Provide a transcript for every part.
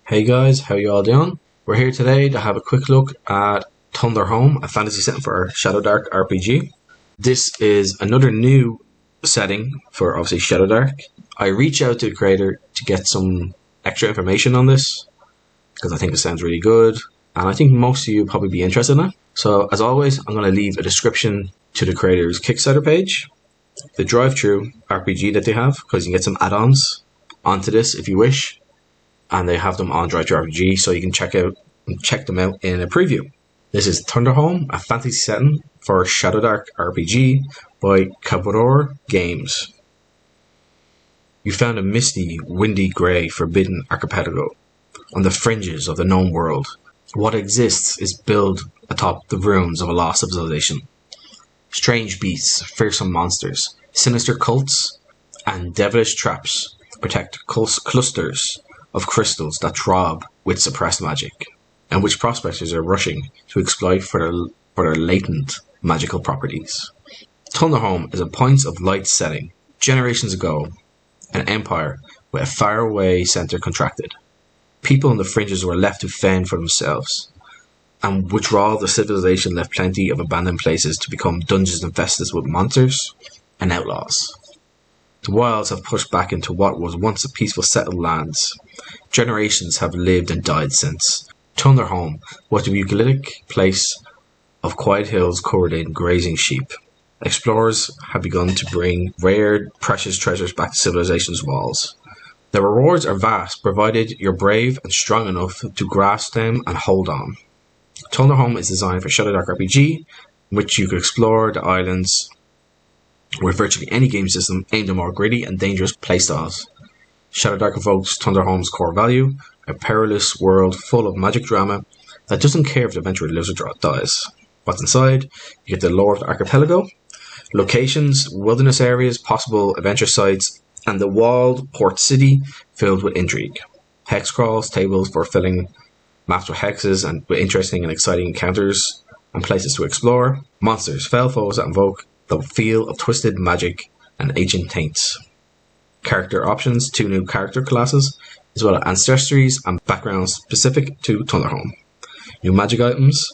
Hey guys, how you all doing? We're here today to have a quick look at Thunderholm, a fantasy setting for Shadowdark RPG. This is another new setting for obviously Shadowdark. I reached out to the creator to get some extra information on this because I think it sounds really good and I think most of you will probably be interested in it. So as always, I'm going to leave a description to the creator's Kickstarter page, the DriveThruRPG that they have, because you can get some add-ons onto this if you wish. And they have them on DriveThruRPG, so you can check them out in a preview. This is Thunderholm, a fantasy setting for Shadowdark RPG by Games. You found a misty, windy, grey, forbidden archipelago on the fringes of the known world. What exists is built atop the ruins of a lost civilization. Strange beasts, fearsome monsters, sinister cults, and devilish traps protect clusters of crystals that throb with suppressed magic, and which prospectors are rushing to exploit for their latent magical properties. Thunderholm is a points of light setting. Generations ago, an empire with a faraway centre contracted. People on the fringes were left to fend for themselves, and withdrawal of the civilization left plenty of abandoned places to become dungeons infested with monsters and outlaws. The wilds have pushed back into what was once a peaceful settled lands. Generations have lived and died since. Thunderholm was a bucolic place of quiet hills covered in grazing sheep. Explorers have begun to bring rare, precious treasures back to civilization's walls. The rewards are vast, provided you're brave and strong enough to grasp them and hold on. Thunderholm is designed for Shadowdark RPG, in which you could explore the islands with virtually any game system aimed at more gritty and dangerous playstyles. Shadowdark evokes Thunderholm's core value, a perilous world full of magic drama that doesn't care if the adventurer lives or dies. What's inside? You get the lore of the archipelago, locations, wilderness areas, possible adventure sites, and the walled port city filled with intrigue. Hex crawls, tables for filling maps with hexes and with interesting and exciting encounters and places to explore. Monsters, fell foes that invoke the feel of twisted magic and ancient taints. Character options, 2 new character classes, as well as ancestries and backgrounds specific to Thunderholm. New magic items,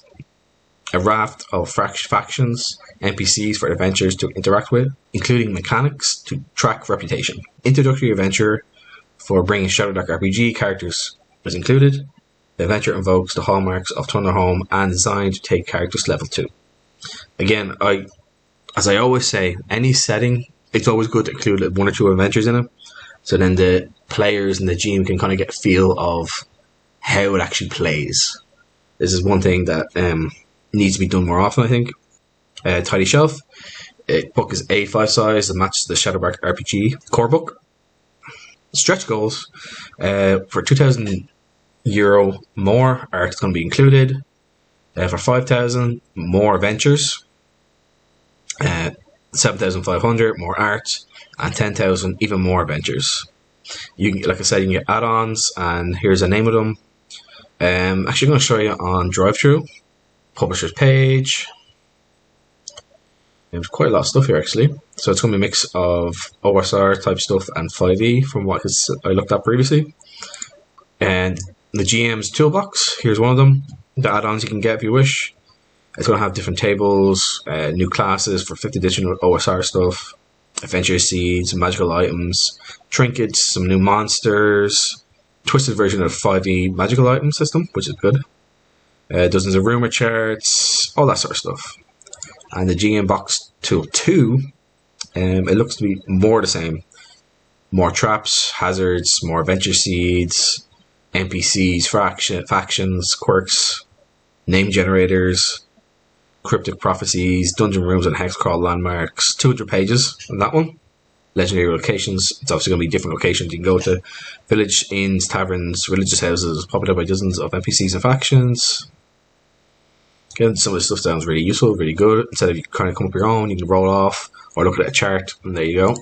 a raft of factions, NPCs for adventurers to interact with, including mechanics to track reputation. Introductory adventure for bringing Shadowdark RPG characters is included. The adventure invokes the hallmarks of Thunderholm and designed to take characters to level 2. Again, as I always say, any setting, it's always good to include 1 or 2 adventures in it, so then the players and the GM can kind of get a feel of how it actually plays. This is one thing that needs to be done more often, I think. Tidy shelf. Book is A5 size and matches the Shadowdark RPG core book. Stretch goals. For €2,000 more, art is going to be included. For 5,000, more adventures. 7,500 more art, and 10,000 even more adventures. You can, like I said, you can get add-ons, and here's the name of them. Actually, I'm going to show you on DriveThru publisher's page. There's quite a lot of stuff here actually. So it's going to be a mix of OSR type stuff and 5e from what I looked at previously. And the GM's toolbox, here's one of them. The add-ons you can get if you wish. It's going to have different tables, new classes for 5th edition OSR stuff, adventure seeds, magical items, trinkets, some new monsters, twisted version of 5e magical item system, which is good. Dozens of rumor charts, all that sort of stuff. And the GM box tool 2, it looks to be more the same. More traps, hazards, more adventure seeds, NPCs, factions, quirks, name generators, cryptic prophecies, dungeon rooms and hex crawl landmarks. 200 pages on that one. Legendary locations. It's obviously going to be different locations you can go to. Village, inns, taverns, religious houses, populated by dozens of NPCs and factions. Again, some of this stuff sounds really useful, really good. Instead of you kind of come up your own, you can roll off or look at a chart, and there you go.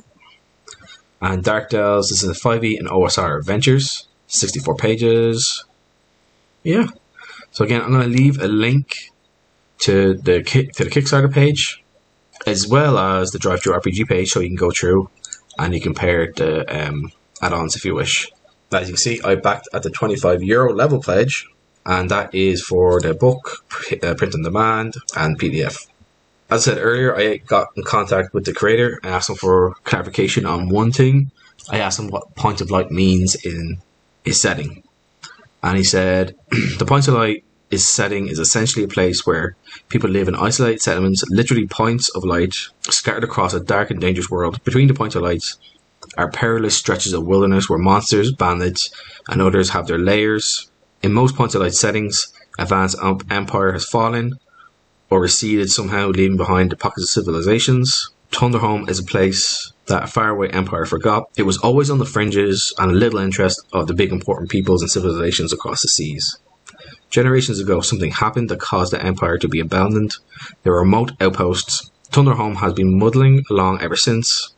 And Dark Delves, this is a 5e and OSR adventures. 64 pages. Yeah. So again, I'm going to leave a link to the Kickstarter page, as well as the DriveThruRPG page, so you can go through and you compare the add-ons if you wish. As you can see, I backed at the €25 level pledge, and that is for the book, print on demand, and PDF. As I said earlier, I got in contact with the creator and asked him for clarification on one thing. I asked him what point of light means in his setting. And he said, the point of light setting is essentially a place where people live in isolated settlements, literally points of light scattered across a dark and dangerous world. Between the point of lights are perilous stretches of wilderness where monsters, bandits, and others have their lairs. In most point of light settings, advanced empire has fallen or receded somehow, leaving behind the pockets of civilizations. Thunderholm is a place that a faraway empire forgot. It was always on the fringes and a little interest of the big important peoples and civilizations across the seas. Generations ago, something happened that caused the empire to be abandoned. There were remote outposts. Thunderholm has been muddling along ever since.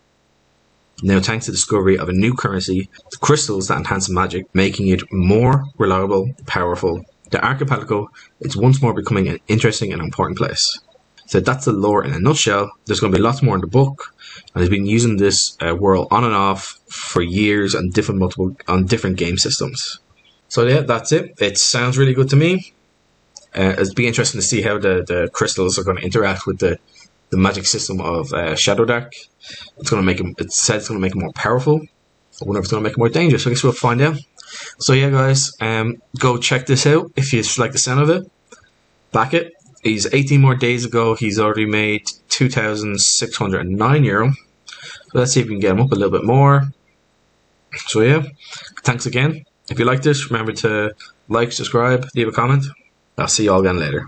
Now, thanks to the discovery of a new currency, the crystals that enhance magic, making it more reliable, powerful. The archipelago is once more becoming an interesting and important place. So that's the lore in a nutshell. There's going to be lots more in the book, and he's been using this world on and off for years on different game systems. So yeah, that's it. It sounds really good to me. It'll be interesting to see how the crystals are going to interact with the magic system of Shadowdark. It's going to make it. It said it's going to make it more powerful. I wonder if it's going to make it more dangerous. I guess we'll find out. So yeah, guys, go check this out if you like the sound of it. Back it. He's 18 more days ago. He's already made €2,609. So let's see if we can get him up a little bit more. So yeah, thanks again. If you like this, remember to like, subscribe, leave a comment. I'll see you all again later.